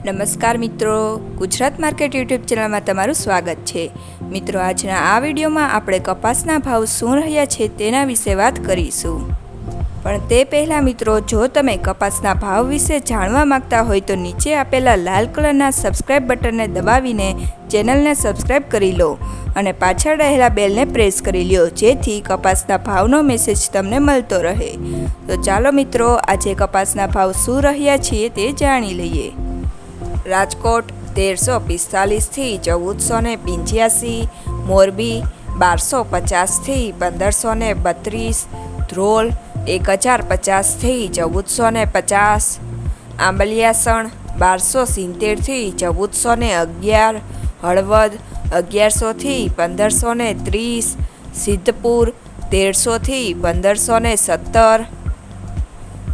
નમસ્કાર મિત્રો, Gujarat market YouTube ચેનલમાં તમારું સ્વાગત છે। મિત્રો, આજના આ વિડીયોમાં આપણે કપાસના ભાવ શું રહ્યા છે તેના વિશે વાત કરીશું। પણ તે પહેલાં મિત્રો, જો તમે કપાસના ભાવ વિશે જાણવા માંગતા હોય તો નીચે આપેલા લાલ કલરના સબસ્ક્રાઇબ બટનને દબાવીને ચેનલને સબસ્ક્રાઇબ કરી લો અને પાછળ રહેલા બેલને પ્રેસ કરી લો, જેથી કપાસના ભાવનો મેસેજ તમને મળતો રહે। તો ચાલો મિત્રો, આજે કપાસના ભાવ શું રહ્યા છે તે જાણી લઈએ। રાજકોટ 1345 થી 1485, મોરબી 1250 થી 1532, ધ્રોલ 1050 થી 1450, આંબલિયાસણ 1270 થી 1411, હળવદ 1100 થી 1530, સિદ્ધપુર 1300 થી 1517,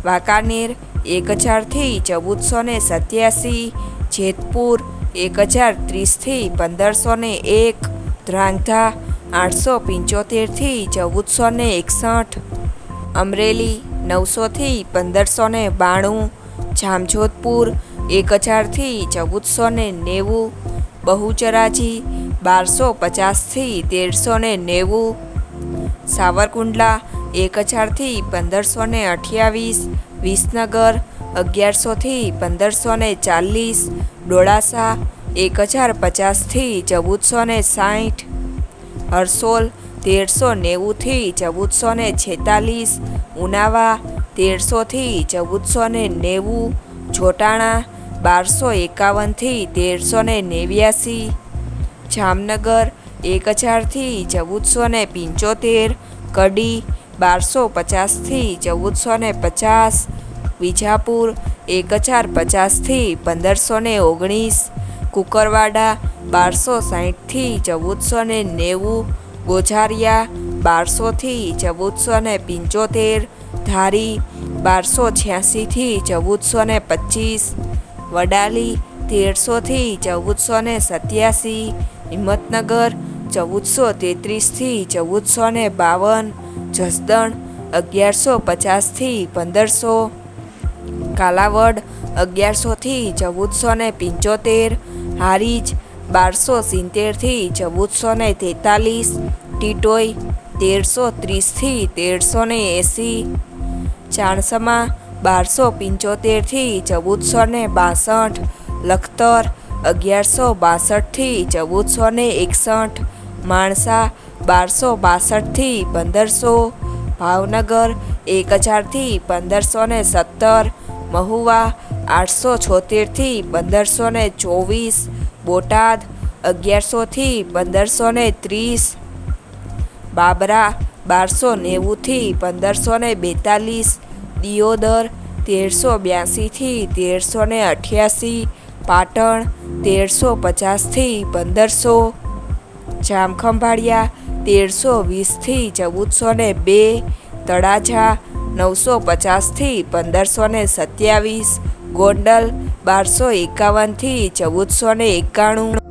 વાંકાનેર 1000 થી 1487, જેતપુર 1030 થી 1501, ધ્રાંગધ્રા 875 થી 1461, અમરેલી 900 થી 1592, જામજોધપુર 1000 થી 1490, બહુચરાજી 1250 થી 1390, સાવરકુંડલા 1000 થી 1528, વિસનગર 1100 થી 1540, ડોળાસા 1050 થી 1460, હરસોલ 1390 થી 1446, ઉનાવા 1300 થી 1490, જોટાણા 1251 થી 1389, જામનગર 1000 થી 1475, કડી 1250 થી 1450, વિજાપુર 1050 થી 1519, કુકરવાડા 1260 થી 1490, ગોઝારિયા 1200 થી 1475, ધારી 1286 થી 1425, વડાલી 1300 થી 1487, હિંમતનગર 1433 થી 1452, જસદણ 1150 થી 1500, કાલાવડ 1100 થી 1475, હારીજ 1270 થી 1443, ટીટોઈ 1330 થી 1380, ચાણસમા 1275 થી 1462, લખતર 1162 થી 1461, માણસા 1262 થી 1500, ભાવનગર 1000 થી 1517, મહુવા 876 થી 1524, બોટાદ 1100 થી 1530, બાબરા 1290 થી 1542, દિયોદર 1382 થી 1388, પાટણ 1350 થી 1500, જામખંભાળિયા 1320 થી 1402, તળાજા 950 થી 1527, ગોંડલ 1251 થી 1491,